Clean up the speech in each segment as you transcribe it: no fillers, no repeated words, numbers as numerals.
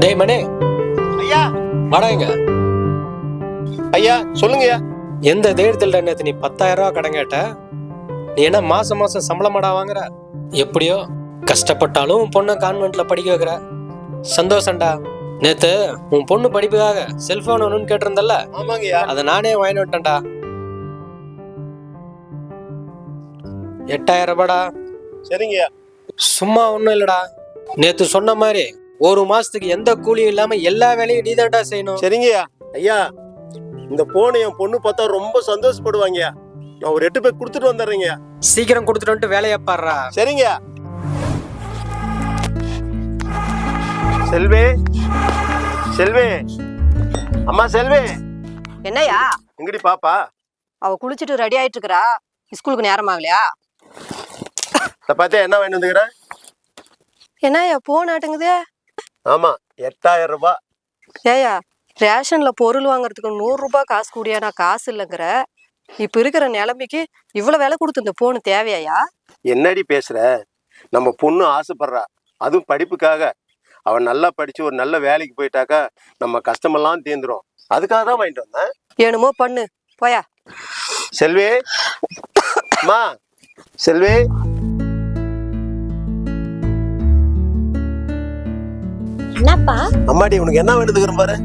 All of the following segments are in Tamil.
டேய் மணி, ஐயா வாடாங்க. ஐயா சொல்லுங்கய்யா. எந்த தைரியத்தில் நேற்று நீ 10,000 ரூபா கடன் கேட்ட? நீ என்ன மாசம் மாசம் சம்பளமாடா வாங்குற? எப்படியோ கஷ்டப்பட்டாலும் உன் பொண்ணை கான்வென்ட்ல படிக்க வைக்கிற. சந்தோஷம்டா. நேத்து உன் பொண்ணு படிப்புக்காக செல்போன் ஒண்ணுன்னு கேட்டிருந்தல்ல, ஆமாங்கய்யா. அதை நானே வாங்கி விட்டேன்டா. 8,000 ரூபாடா. சரிங்கய்யா. சும்மா ஒண்ணும் இல்லடா. நேத்து சொன்ன மாதிரி ஒரு மாசத்துக்கு எந்த கூலியும் இல்லாம எல்லா வேலையும் நீதான்டா செய்யணும். சரிங்கய்யா. ஐயா இந்த போனை என் பொண்ணு பார்த்தா ரொம்ப சந்தோஷப்படுவாங்கய்யா. நான் ஒரு 8 பேர் கொடுத்துட்டு வந்துடுறேங்கய்யா. சீக்கிரம் கொடுத்துட்டு வந்துட்டு வேலையை பாடுறா. சரிங்கய்யா. செல்வே, செல்வே, அம்மா செல்வே. என்னையா எங்கடி பாப்பா? அவ குளிச்சுட்டு ரெடி ஆயிட்டு இருக்கா. ஸ்கூலுக்கு நேரம் ஆகலையா? இத பார்த்தா என்ன வாங்கி வந்துக்கிறேன்? என்னய்யா போன் ஆட்டுங்குதே? ஆமா 8,000 ரூபாய். ஏயா ரேஷன்ல பொருள் வாங்குறதுக்கு 100 ரூபாய் காசு கூடியா? நான் காசு இல்லைங்கிற. இப்ப இருக்கிற நிலைமைக்கு இவ்வளவு விலை கொடுத்து இந்த போன் தேவையா? என்னடி பேசுற? நம்ம பொண்ணு ஆசைப்படுறா, அதுவும் படிப்புக்காக. அவன் நல்லா படிச்சு ஒரு நல்ல வேலைக்கு போயிட்டாக்கா நம்ம கஷ்டமெல்லாம் தீர்ந்துரும். அதுக்காக தான் வாங்கிட்டு வந்தேன். என்னமோ பண்ணு போயா. செல்வே, அம்மா செல்வே. என்னப்பா? அம்மாடி உனக்கு என்ன வேண்டுதுக்குற பாரு.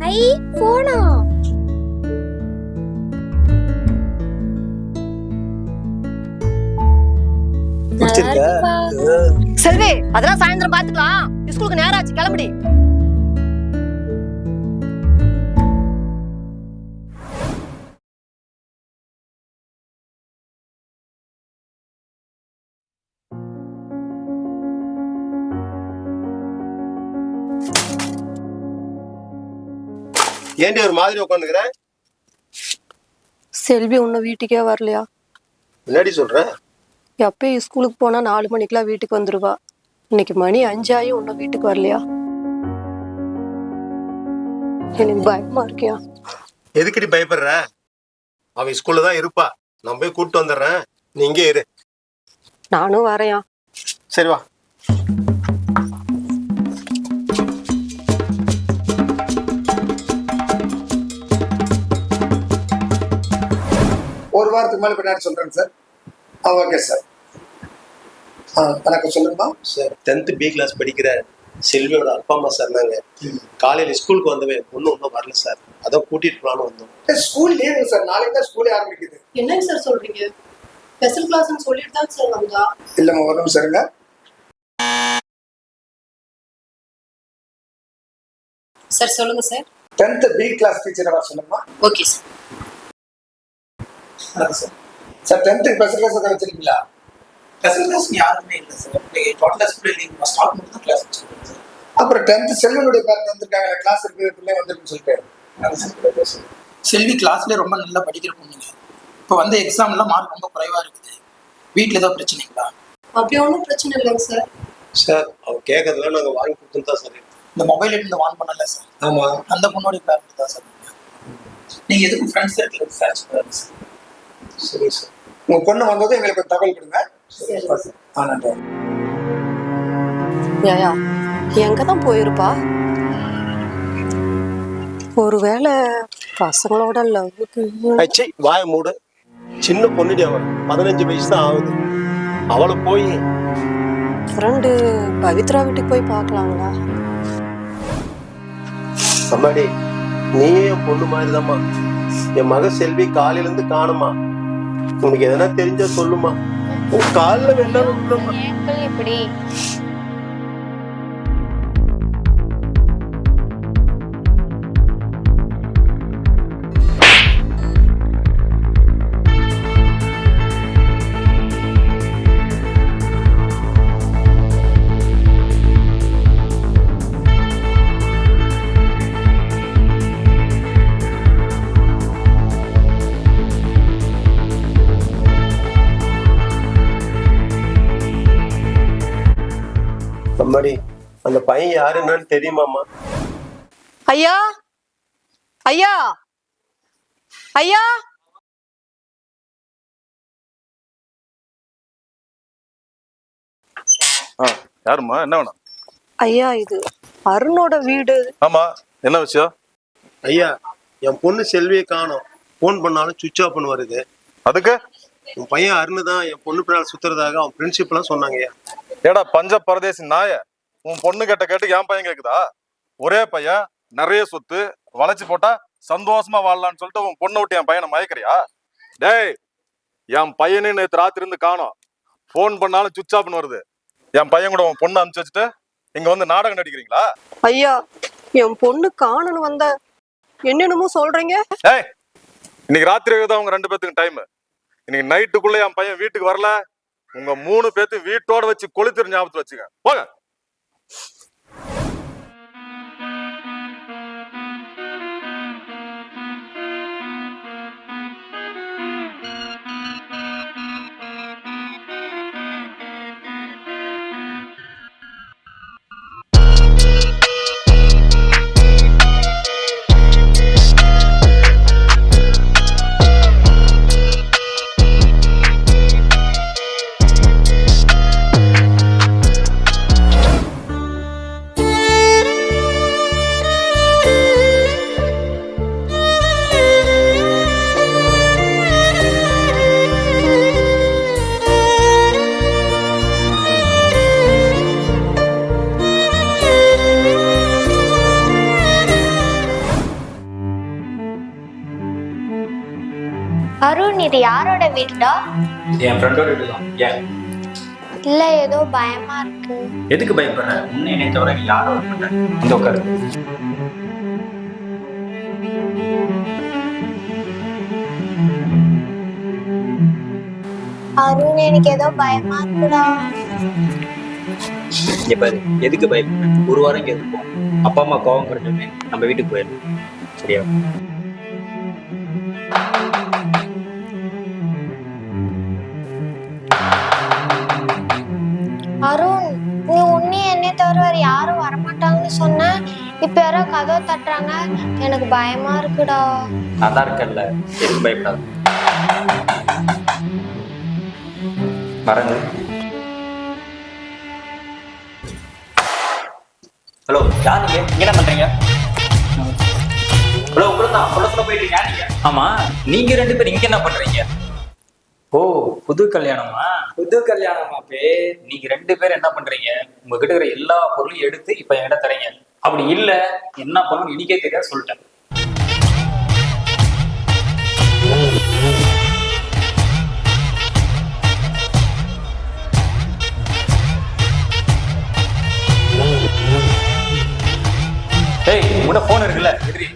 ஐ போனா? பிடிச்சிருக்கா? செல்வி அதெல்லாம் சாயந்தரம் பாத்துக்கலாம். ஸ்கூலுக்கு நேரம் ஆச்சு, கிளம்புடி. ஏண்டி ஒரு மாதிரி உட்காந்துக்கிற? செல்வி உன்ன வீட்டுக்கே வரலையா? என்னடி சொல்ற? எப்பயும் ஸ்கூலுக்கு போனா 4 மணிக்கெல்லாம் வீட்டுக்கு வந்துருவா. இன்னைக்கு மணி 5 ஆயும் உன்ன வீட்டுக்கு வரலையா? எனக்கு பயமா இருக்கியா? எதுக்கடி பயப்படுற? அவ ஸ்கூல்ல தான் இருப்பா. நான் போய் கூப்பிட்டு வந்துடுறேன், நீ இங்கே இரு. நானும் வரையா. சரி வா. ஒரு வாரத்துக்கு மேலே பின்னாடி சொல்கிறேங்க சார். Okay sir. வணக்கம் சொல்லுங்கம்மா. சார் 10th B கிளாஸ் படிக்கிற செல்வியோட அப்பா அம்மா சார் நாங்க. காலையில் ஸ்கூலுக்கு வந்தவன் ஒன்றும் வரல சார். அதான் கூட்டிட்டு போலான்னு வந்தோம். School leave sir. நாளைக்கு தான் ஸ்கூலே ஆரம்பிக்குது. என்னங்க சார் சொல்றீங்க? ஸ்பெஷல் கிளாஸ்னு சொல்லிட்டு தான் சார் வந்தா. இல்லைம்மா ஒரு நிமிஷம் இருங்க. சார் சொல்லுங்க சார். 10th B கிளாஸ் டீச்சரை வர சொல்லுங்கம்மா. Okay sir. வணக்கம் sir. Sir 10th special class தான் வச்சிருக்கீங்களா? ஸ்பெஷல் கிளாஸ் யாருமே இல்லை சார். டோட்டலாக ஸ்கூல் லீவ் ஸ்டார்ட் பண்ணி தான் கிளாஸ் வச்சுருக்கோம் சார். அப்புறம் 10th செல்வனுடைய பேரண்ட் வந்திருக்காங்க, கிளாஸ் இருக்கு பிள்ளை வந்திருக்குன்னு சொல்லிட்டு. செல்வி கிளாஸ்லேயே ரொம்ப நல்லா படிக்கிற பொண்ணுங்க. இப்போ வந்து எக்ஸாம்லாம் மார்க் ரொம்ப குறைவாக இருக்குது. வீட்டில் ஏதோ பிரச்சனைங்களா? அப்படி ஒன்றும் பிரச்சனை இல்லைங்க சார். சார் அவ கேட்கறதுலாம் நாங்கள் வாங்கி கொடுத்துன்னு தான் சார். இந்த மொபைல் எடுத்து வான் பண்ணல சார். ஆமாம். அந்த பொண்ணோடைய பேரண்ட் தான் சார். நீங்கள் எதுக்கும் ஃப்ரெண்ட்ஸ் சர்க்கிள் விசாரிச்சு பாருங்க சார். சரி சார். உங்க பொண்ணு வந்ததும் எங்களுக்கு ஒரு தகவல் கொடுங்க. நன்றி. ஏயா எங்கதான் போயிருப்பா? ஒருவேளை பசங்களோட லவ்வுக்கு. அச்சை வாய மூடு. சின்ன பொண்ணுடி அவன். 15 வயசு தான் ஆகுது. அவளை போய் ஃப்ரெண்டு பவித்ரா வீட்டுக்கு போய் பார்க்கலாங்களா? அம்மாடி நீயே என் பொண்ணு மாதிரிதாம்மா. என் மக செல்வி காலையில இருந்து காணுமா. உனக்கு எதனா தெரிஞ்சா சொல்லுமா. உன் காலில் வேண்டாம் விட்டுமா. இப்படி அம்மாடி அந்த பையன் யாருன்னு தெரியுமாம்மா? ஐயா ஐயா ஐயா யாருமா, என்ன வேணும்? ஐயா இது அருணோட வீடு. ஆமா, என்ன விஷயம்? ஐயா, என் பொண்ணு செல்வியை காணோம். ஃபோன் பண்ணாலும் சுவிட்ச் ஆஃப்னு வருது. அதுக்கு உன் பையன் அருண் தான் என் பொண்ணு பின்னால் சுத்துறதாக அவன் பிரின்சிபலாம் சொன்னாங்க ஐயா. ஏடா பஞ்ச பரதேசி நாய, உன் பொண்ணு கேட்டு என் பையன் கேக்குதா? ஒரே பையன், நிறைய சொத்து, வளைச்சு போட்டா சந்தோஷமா வாழலாம்னு சொல்லிட்டு உன் பொண்ணை விட்டு என் பையனை மயக்கிறியா? டேய், என் பையனே நேற்று ராத்திரி இருந்து காணோம். ஃபோன் பண்ணாலும் சுவிட்ச் ஆஃப்னு வருது. என் பையன் கூட உன் பொண்ணு அனுப்பிச்சு வச்சுட்டு இங்க வந்து நாடகம் நடிக்கிறீங்களா? ஐயா, என் பொண்ணு காணணும் வந்த என்னென்னமோ சொல்றீங்க. ஏய், இன்னைக்கு ராத்திரி தான் உங்க 2 பேத்துக்கு டைம். இன்னைக்கு நைட்டுக்குள்ள என் பையன் வீட்டுக்கு வரல, உங்க 3 பேத்து வீட்டோட வச்சு கொளுத்திரு, ஞாபகத்துல வச்சுக்க. போங்க. அருண், இது யாரோட வீடுடா? என் ஃப்ரெண்டோட வீடு தான். ஏன்? இல்ல, ஏதோ பயமா இருக்கு. எதுக்கு பயப்படுற? உன்னை என்னை தவிர யாரும் வர மாட்டேன். இந்த உட்காரு. அருண், எனக்கு ஏதோ பயமா இருக்குடா. இங்க பாரு, எதுக்கு பயப்படுற? ஒரு வாரம் இங்க இருப்போம். அப்பா அம்மா கோவம் குறைஞ்சோமே நம்ம வீட்டுக்கு போயிடலாம். சரியா? அருண், நீ உன்னை என்னை தவிர வேற யாரும் வரமாட்டாங்கன்னு சொன்ன. இப்ப யாரோ கதவை தட்டுறாங்க. எனக்கு பயமா இருக்குடா. நான் தான் இருக்கேன்ல, எதுக்கு பயப்படாது. மறந்து. ஹலோ, யார் நீங்க? இங்க என்ன பண்றீங்க? ஹலோ, உங்களுதான் சொல்ல போயிட்டு இருக்கீங்க நீங்க. ஆமா, நீங்க 2 பேரும் இங்க என்ன பண்றீங்க? ஓ, புது கல்யாணமா? புது கல்யாணமா? நீங்க 2 பேரும் என்ன பண்றீங்க? உங்ககிட்ட இருக்கிற எல்லா பொருளையும் எடுத்து இப்ப என்கிட்ட தரீங்க. அப்படி இல்ல என்ன பண்ணணும் எனக்கே தெரியாது, சொல்லிட்டேன். ஏய், உன்ன போன் இருக்குல்ல, எதிரி.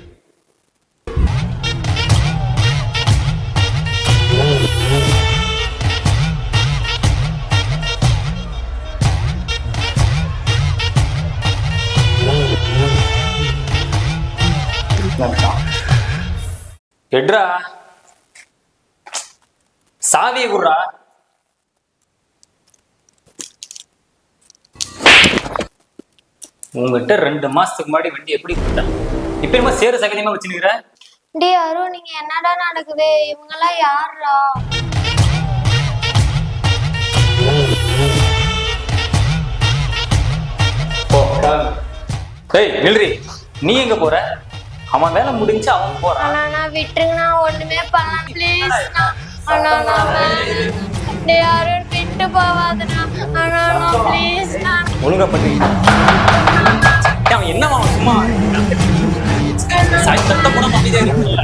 எட்ரா, சாவியை குடுறா. உங்ககிட்ட 2 மாசத்துக்கு முன்னாடி வண்டி எப்படி கொடுத்தேன்? இப்ப என்ன சேர சகதியமா வச்சுருக்கிற? டே அருண், நீங்க என்னடா நடக்குது? இவங்கெல்லாம் யாருடா? ஏய் நில்றி, நீ எங்க போற? அவன் வேலை முடிஞ்சு அவன் போறான். அண்ணா, நான் விட்டுருங்க, நான் ஒண்ணுமே பண்ணல ப்ளீஸ். அண்ணா, டே அருண், விட்டு போவாதண்ணா. அண்ணா, ப்ளீஸ். ஒழுங்கா பண்ணுறீங்க. அவன் என்னவா சும்மா சத்த போன அமைதியா இருக்குல்ல.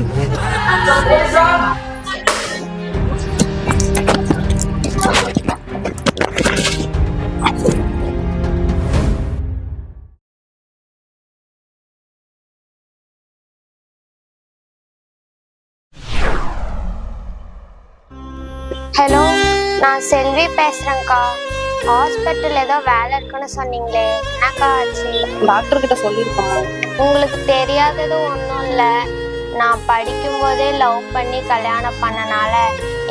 ஹலோ, நான் செல்வி பேசுறேன்க்கா. ஹாஸ்பிட்டல் ஏதோ வேலை இருக்குன்னு சொன்னீங்களே, என்னக்கா ஆச்சு? டாக்டர் கிட்ட சொல்லியிருக்கோம். உங்களுக்கு தெரியாதது ஒன்றும் இல்லை. நான் படிக்கும் போதே லவ் பண்ணி கல்யாணம் பண்ணனால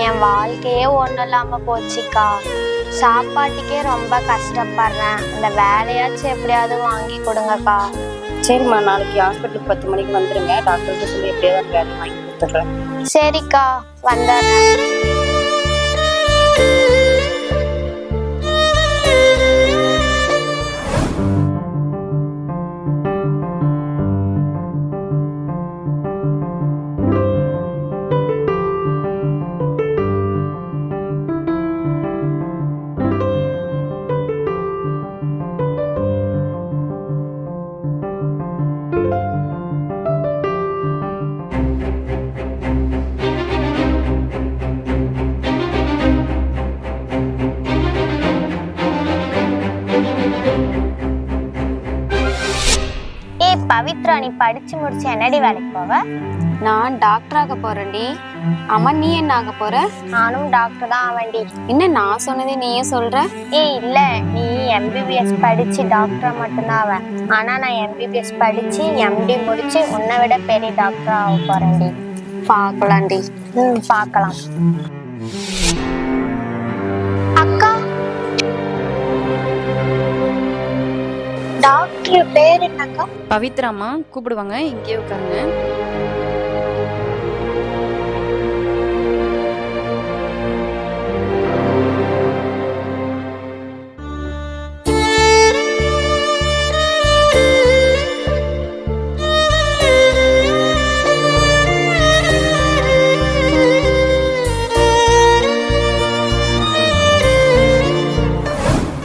என் வாழ்க்கையே ஒன்றும் இல்லாமல் போச்சுக்கா. சாப்பாட்டுக்கே ரொம்ப கஷ்டப்படுறேன். அந்த வேலையாச்சும் எப்படியாவது வாங்கி கொடுங்கக்கா. சரிம்மா, நாளைக்கு ஹாஸ்பிட்டலுக்கு 10 மணிக்கு வந்துடுங்க. டாக்டர்கிட்ட சொல்லி எப்படியாவது வேலை வாங்கி கொடுத்துட்றேன். சரிக்கா, வந்துடுறேன். பவித்ரா, நீ படிச்சு முடிச்சு என்னடி வேலைக்கு போவ? நான் டாக்டர் ஆக போறேன்டி. அம்மா நீ என்ன ஆக போற? நானும் டாக்டர் தான் ஆவேண்டி. என்ன நான் சொன்னதே நீயே சொல்ற? ஏய் இல்ல, நீ எம்பிபிஎஸ் படிச்சு டாக்டரா மட்டும்தான் ஆவ. ஆனா நான் எம்பிபிஎஸ் படிச்சு எம்டி முடிச்சு உன்னை விட பெரிய டாக்டரா ஆக போறேன்டி. பாக்கலாண்டி. பார்க்கலாம். அக்கா, டாக்டர் பேர் என்னக்கா? பவித்ராமா கூப்பிடுவாங்க, இங்கேயே உட்காருங்க.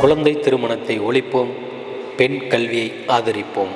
குழந்தை திருமணத்தை ஒழிப்போம், பெண் கல்வியை ஆதரிப்போம்.